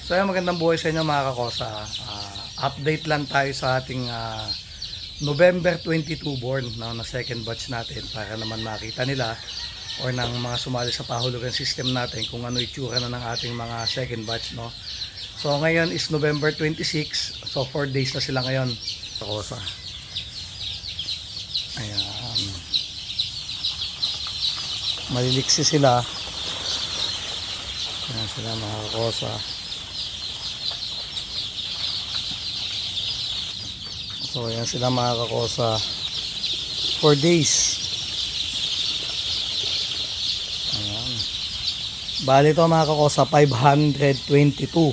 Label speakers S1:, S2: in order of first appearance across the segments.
S1: So ayun, magandang buhay sa inyo mga kakosa. Update lang tayo sa ating November 22 born na second batch natin para naman makita nila or ng mga sumali sa pahulugan system natin kung ano itsura na ng ating mga second batch, no. So ngayon is November 26, so 4 days na sila ngayon kakosa. Ayan, maliliksi sila. Ayan sila mga kakosa. So ayan sila mga kakosa, 4 days. Ayan. Bali ito mga kakosa 522.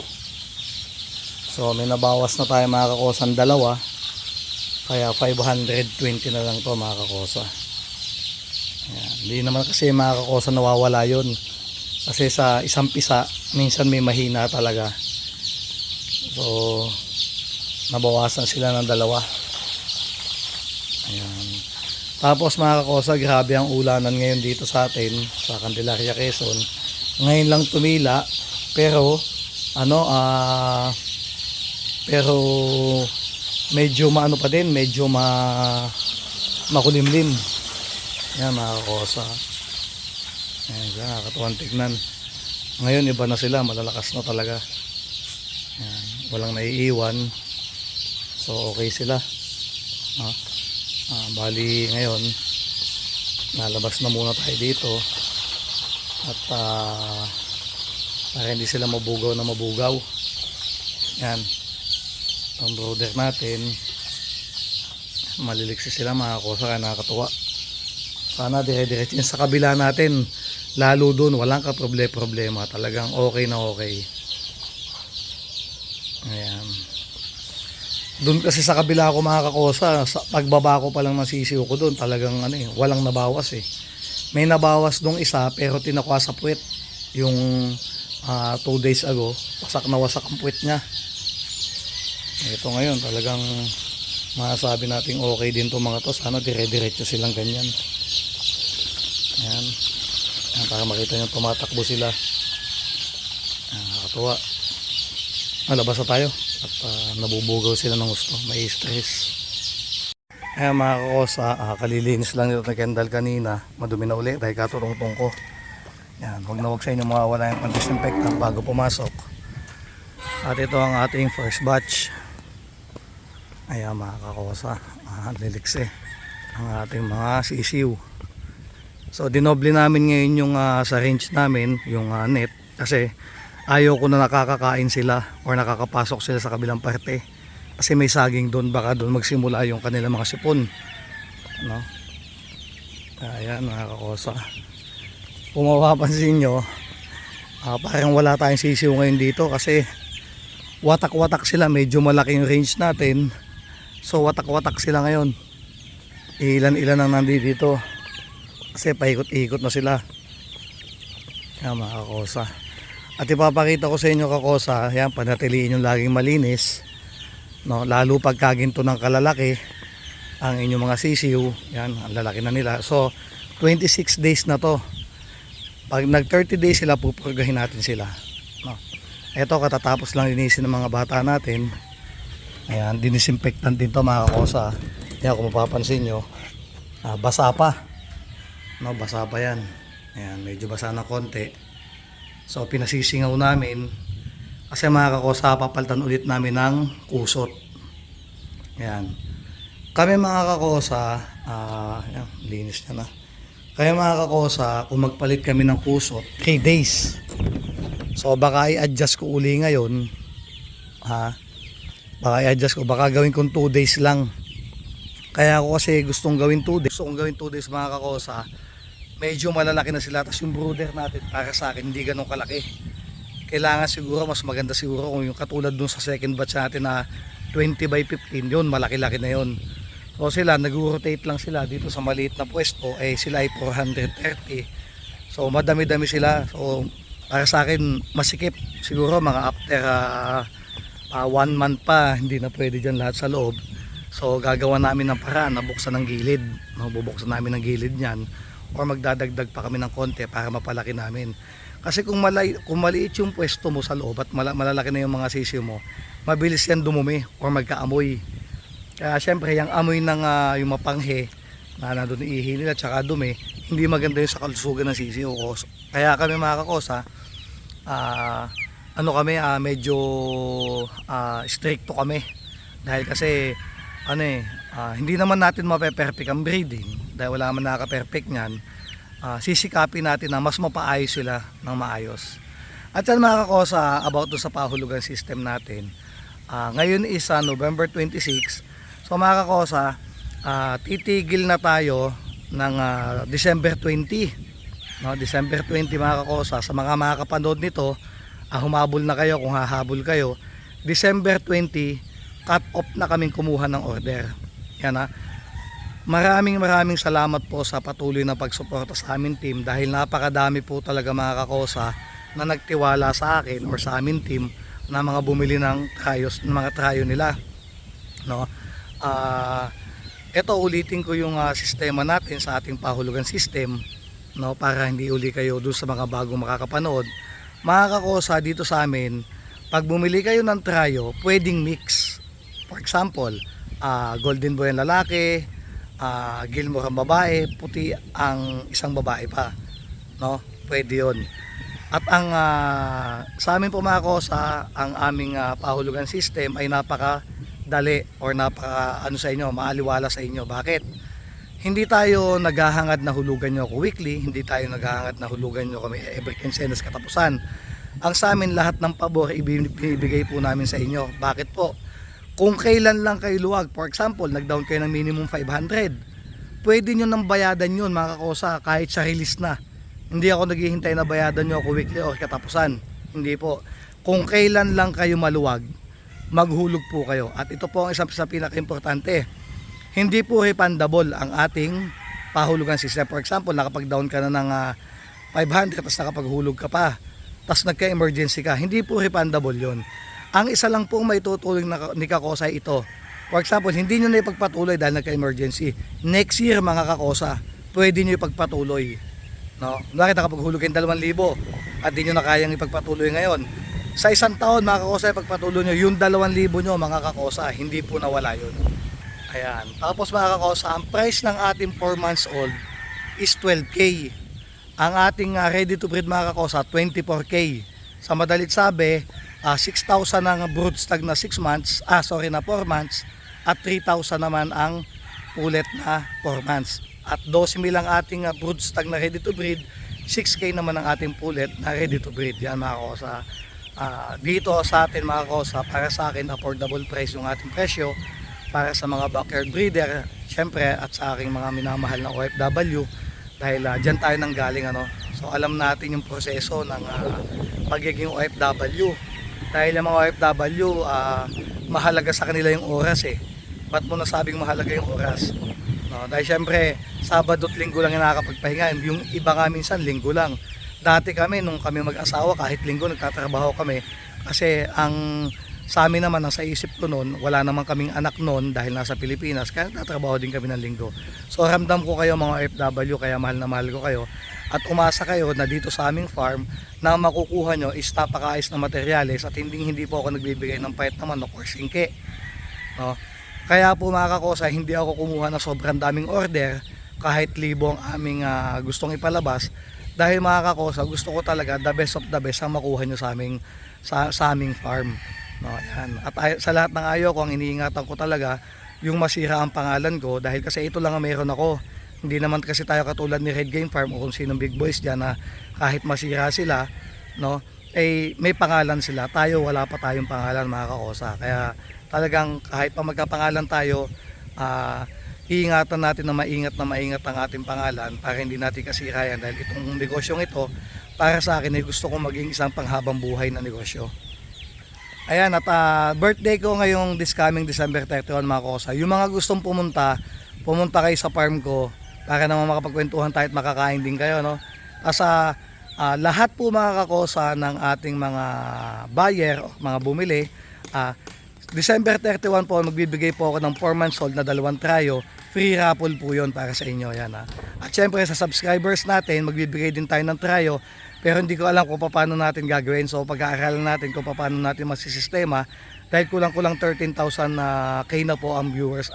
S1: So may nabawas na tayo mga kakosa ang dalawa, kaya 520 na lang to mga kakosa. Ayan. Hindi naman kasi mga kakosa nawawala yun, kasi sa isang pisa minsan may mahina talaga. So nabawasan sila ng dalawa. Ayan. Tapos mga kakosa, grabe ang ulanan ngayon dito sa atin sa Candelaria, Quezon. Ngayon lang tumila, pero pero medyo maano pa din, medyo makulimlim. Ayan mga kakosa. Ayan, nakakatuwang tignan. Ngayon iba na sila, malalakas na talaga. Ayan, walang naiiwan. So okay sila. Bali ngayon nalabas na muna tayo dito at para hindi sila mabugaw na mabugaw. Yan ang brother natin, maliliksi sila mga kakosa, kaya nakakatuwa. Sana dire-diretso sa kabila natin, lalo dun walang problema, talagang okay na okay. Ayan. Doon kasi sa kabila ako mga kakosa, sa pagbaba ko pa lang ng sisiw ko doon, talagang walang nabawas eh. May nabawas dong isa pero tinakwa sa puwet. Yung 2 days ago, wasak na wasak ang puwet niya. Ito ngayon, talagang masasabi natin okay din to mga to. Sana dire-diretso silang ganyan. Ayan. Ayan, para makita nyo tumatakbo sila. Nakakatuwa. Malabas na tayo. At nabubugaw sila ng gusto, may stress. Ayan mga kakosa, kalilinis lang nito na Kendall kanina, madumi na uli dahil katurong-tong ko. Yan, huwag sa inyo mawawala yung pang-disinfectant bago pumasok. At ito ang ating first batch. Ayan mga kakosa, liliksi ang ating mga sisiw. So dinoble namin ngayon yung sa range namin, yung net, kasi ayaw ko na nakakakain sila or nakakapasok sila sa kabilang parte, kasi may saging doon, baka doon magsimula yung kanilang mga sipon, no? Ayan mga kakosa, kung mapapansin nyo, parang wala tayong sisiw ngayon dito kasi watak-watak sila. Medyo malaki yung range natin, so watak-watak sila ngayon. Ilan-ilan ang nandito kasi paikot-ikot na sila. Ayan mga kakosa. At ipapakita ko sa inyo kakosa, yan, panatiliin yung laging malinis, no? Lalo pagkaginto ng kalalaki ang inyong mga sisiw, yan, ang lalaki na nila. So 26 days na to. Pag nag 30 days sila, pupurgahin natin sila, no? Ito katatapos lang linisin ng mga bata natin. Ayan, dinisinfectant din to mga kakosa. Yan, kung mapapansin nyo, basa pa, no? Basa pa yan. Ayan, medyo basa na konti. So pinasisingaw namin kasi mga kakosa, papalitan ulit namin ng kusot. Ayan. Kami mga kakosa, yan, linis niya na. Kaya mga kakosa, kung magpalit kami ng kusot 3 days. So baka i-adjust ko uli ngayon. Baka i-adjust ko, baka gawin kong 2 days lang. Kaya ako kasi gustong gawin 2 days. Gusto kong gawin 2 days mga kakosa. Medyo malalaki na sila, tapos yung brooder natin para sa akin hindi ganun kalaki. Kailangan siguro, mas maganda siguro kung yung katulad dun sa second batch natin na 20 by 15, yun malaki-laki na yun. So sila, nag-rotate lang sila dito sa maliit na pwesto, sila ay 430. So madami-dami sila. So para sa akin masikip, siguro mga after 1 month pa, hindi na pwede dyan lahat sa loob. So gagawa namin ng paraan na buksan ng gilid, bubuksan namin ng gilid niyan, or magdadagdag pa kami ng konti para mapalaki namin. Kasi kung maliit yung pwesto mo sa loob at malalaki na yung mga sisiw mo, mabilis yan dumumi or magkaamoy. Kaya syempre yung amoy ng yung mapanghe na nandun ihi nila tsaka dumi, hindi maganda yung sa kalusugan ng sisiw. Kaya kami mga kakosa, medyo stricto kami. Dahil kasi hindi naman natin mape-perfect ang breeding dahil wala man nakaka-perfect niyan. Sisikapin natin na mas mapaayos sila ng maayos. At yan mga kakosa, about sa pahulugan system natin. Ngayon is November 26. So mga kakosa, titigil na tayo ng December 20. No, December 20 mga kakosa, sa mga makakapanood nito, humabol na kayo kung hahabol kayo. December 20, cut off na kaming kumuha ng order. Yan Maraming salamat po sa patuloy na pagsuporta sa aming team dahil napakadami po talaga mga kakosa na nagtiwala sa akin or sa aming team na mga bumili ng mga trayo nila. No? Ito ulitin ko yung sistema natin sa ating pahulugan system, no, para hindi uli kayo doon sa mga bagong makakapanood. Mga kakosa, dito sa amin, pag bumili kayo ng trayo, pwedeng mix. For example, golden boy ang lalaki, Gilmore ang babae, puti ang isang babae pa, no? Pwede yun. At ang sa amin po mga kakosa, ang aming pahulugan system ay napakadali or sa inyo, maaliwala sa inyo. Bakit? Hindi tayo naghahangad na hulugan nyo ako weekly, hindi tayo naghahangad na hulugan nyo kami every quincenas katapusan. Ang sa amin, lahat ng pabor ibibigay po namin sa inyo. Bakit po? Kung kailan lang kayo luwag, for example, nag-down kayo ng minimum 500, pwede nyo nang bayadan yun mga kakosa kahit sa release na. Hindi ako naghihintay na bayadan nyo ako weekly o katapusan. Hindi po. Kung kailan lang kayo maluwag, maghulog po kayo. At ito po ang isang sa pinaka-importante. Hindi po refundable ang ating pahulugan system. For example, nakapag-down ka na ng 500 tapos nakapaghulog ka pa, tapos nagka-emergency ka, hindi po refundable yon. Ang isa lang po may tutulong ni kakosa ito. For example, hindi nyo na ipagpatuloy dahil nagka-emergency. Next year mga kakosa, pwede nyo ipagpatuloy. No? Bakit nakapaghulog kayo 2,000 at di nyo na kayang ipagpatuloy ngayon? Sa isang taon mga kakosa, ipagpatuloy nyo yung 2,000 nyo mga kakosa, hindi po nawala yun. Ayan. Tapos mga kakosa, ang price ng ating 4 months old is 12K. Ang ating ready to breed mga kakosa, 24K. Sa madalit sabi, 6,000 ang broodstag na 4 months at 3,000 naman ang pulet na 4 months. At 12,000 ang ating broodstag na ready to breed, 6K naman ang ating pulet na ready to breed. Yan mga kakosa. Dito sa atin mga kakosa, para sa akin affordable price yung ating presyo para sa mga backyard breeder, syempre, at sa aking mga minamahal na OFW dahil dyan tayo nang galing So alam natin yung proseso ng pagiging OFW. Dahil yung mga OFW, mahalaga sa kanila yung oras Ba't mo nasabing mahalaga yung oras? No, dahil syempre, Sabado at Linggo lang yung nakakapagpahinga. Yung iba nga minsan, Linggo lang. Dati kami, nung kami mag-asawa, kahit Linggo nagtatrabaho kami. Kasi sa amin naman, ang sa isip ko noon, wala naman kaming anak noon dahil nasa Pilipinas. Kaya nagtatrabaho din kami ng Linggo. So ramdam ko kayo mga OFW, kaya mahal na mahal ko kayo. At umasa kayo na dito sa aming farm na makukuha nyo is napakaayos na materyales at hindi po ako nagbibigay ng payat naman o singke. No? Kaya po mga kakosa, hindi ako kumuha ng sobrang daming order kahit libo ang aming gustong ipalabas dahil mga kakosa, gusto ko talaga the best of the best ang makuha nyo sa aming farm. No, yan. At sa lahat ng ayaw ko, ang iniingatan ko talaga yung masira ang pangalan ko dahil kasi ito lang ang meron ako. Hindi naman kasi tayo katulad ni Red Game Farm o kung sinong big boys dyan na kahit masira sila, no, may pangalan sila. Tayo wala pa tayong pangalan mga kakosa. Kaya talagang kahit pa magkapangalan tayo, iingatan natin na maingat ang ating pangalan para hindi natin kasirayan dahil itong negosyong ito para sa akin ay gusto kong maging isang panghabang buhay na negosyo. Ayan, at birthday ko ngayong this coming December 31 mga kakosa. Yung mga gustong pumunta kayo sa farm ko para naman makapagkwentuhan tayo at makakain din kayo, no? Asa lahat po mga kakosa ng ating mga buyer o mga bumili, December 31 po magbibigay po ako ng 4 months old na 2 trayo. Free raffle po yon para sa inyo. Yan, At syempre sa subscribers natin magbibigay din tayo ng trayo pero hindi ko alam kung paano natin gagawin. So pag-aaralan natin kung paano natin masisistema, dahil kulang-kulang 13,000 na K na po ang viewers.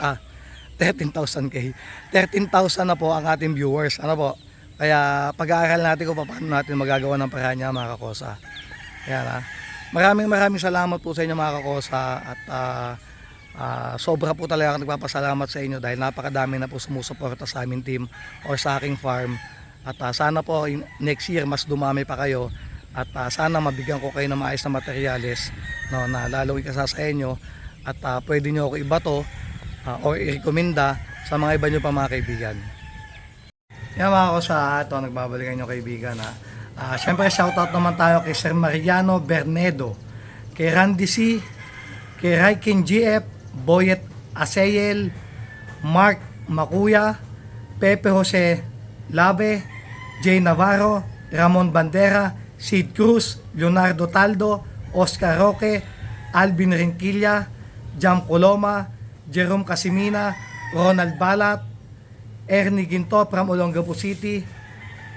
S1: 13,000 K. 13,000 na po ang ating viewers. Ano po? Kaya pag-aaralan natin kung paano natin magagawa ng paraan niya, mga kakosa. Ayan. Maraming salamat po sa inyo, mga kakosa, at sobra po talaga ako nagpapasalamat sa inyo dahil napakadami na po sumusuporta sa aming team or sa aking farm. At sana po next year mas dumami pa kayo, at sana mabigyan ko kayo ng maayos na materyales, no, na lalong ikasa sa inyo, at pwede nyo ako ibato or i-recommenda sa mga iba nyo pa mga kaibigan. Yan mga kakosa, ito nagbabalikan nyo kaibigan. Siyempre shoutout naman tayo kay Sir Mariano Bernedo, kay Randy C, kay Raikin GF, Boyet Aseyel, Mark Makuya, Pepe Jose Labe, Jay Navarro, Ramon Bandera, Sid Cruz, Leonardo Taldo, Oscar Roque, Alvin Rinquilla, Jam Coloma, Jerome Casimina, Ronald Balat, Ernie Ginto from Olongapo City,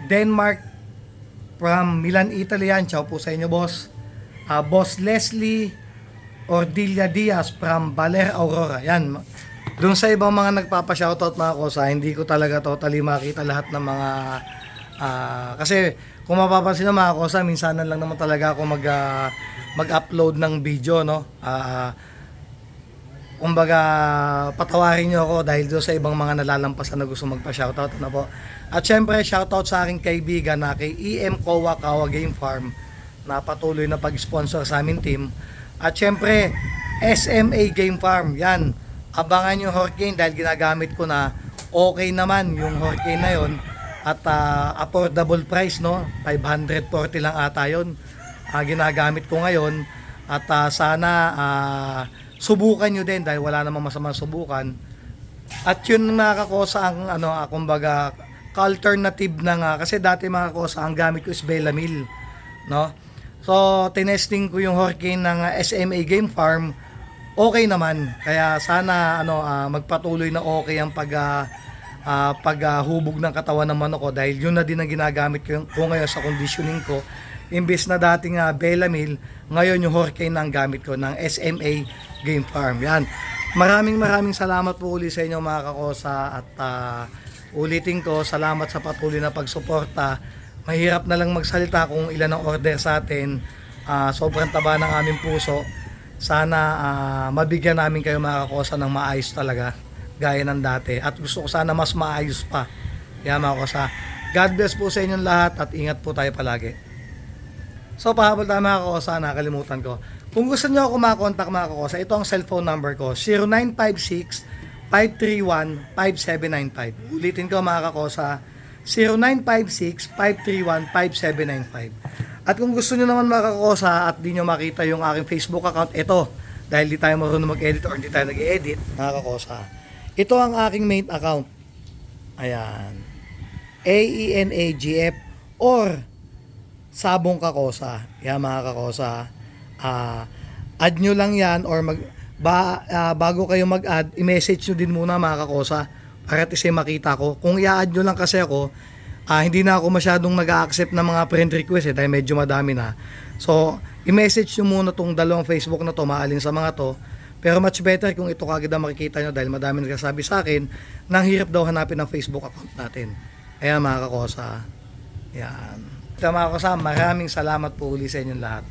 S1: Denmark from Milan, Italy. Ciao po sa inyo, boss. Boss Leslie Ordilia Diaz from Baler, Aurora. Yan. Doon sa ibang mga nagpapa-shoutout mga kosa, hindi ko talaga totally makita lahat ng mga kasi kung mapapansin nyo mga kosa, minsanan lang naman talaga ako mag-upload ng video, no. Kumbaga patawarin nyo ako dahil doon sa ibang mga nalalampasan na gusto magpa-shoutout, ano po. At syempre shoutout sa aking kaibigan na kay EM Kowa Kawa Game Farm na patuloy na pag-sponsor sa aming team. At syempre SMA Game Farm, yan, abangan yung Hurricane dahil ginagamit ko na, okay naman yung Hurricane na yon, at affordable price, no, 540 lang ata yun, ginagamit ko ngayon. At sana subukan nyo din dahil wala namang masamang subukan. At yun mga kakosa ang kumbaga alternative na nga, kasi dati mga kakosa ang gamit ko is Bellamil, no. So tinesting ko yung Hurricane ng SMA Game Farm, okay naman. Kaya sana magpatuloy na okay ang paghubog ng katawan ng manok ko, dahil yun na din ang ginagamit ko ngayon sa conditioning ko. Imbes na dating Bellamil, ngayon yung Hurricane ang gamit ko ng SMA Game Farm. Yan. Maraming salamat po ulit sa inyo mga kakosa, at ulitin ko, salamat sa patuloy na pagsuporta. Mahirap na lang magsalita kung ilan ang order sa atin. Sobrang taba ng aming puso. Sana mabigyan namin kayo mga kakosa ng maayos talaga gaya ng dati, at gusto ko sana mas maayos pa. Yan mga kakosa, God bless po sa inyong lahat, at ingat po tayo palagi. So pahabol tayo mga kakosa, nakalimutan ko. Kung gusto nyo ako makakontak mga kakosa, ito ang cellphone number ko, 0956-531-5795. Ulitin ko mga kakosa, 0956-531-5795. At kung gusto nyo naman mga kakosa at di nyo makita yung aking Facebook account, ito, dahil di tayo marunong mag-edit or di tayo nag-edit mga kakosa, ito ang aking main account. Ayan, AENAGF or Sabong Kakosa. Yan mga kakosa, add nyo lang yan, or bago kayo mag-add, i-message nyo din muna mga kakosa para at isa makita ko. Kung i-add nyo lang kasi ako, hindi na ako masyadong nag-a-accept ng mga friend request dahil medyo madami na. So i-message nyo muna tong dalawang Facebook na to, maalin sa mga to. Pero much better kung ito kagad ang makikita nyo, dahil madami nagsasabi sa akin nang hirap daw hanapin ng Facebook account natin. Ayan mga kakosa. Yan. Ito mga kakosa, maraming salamat po uli sa inyong lahat.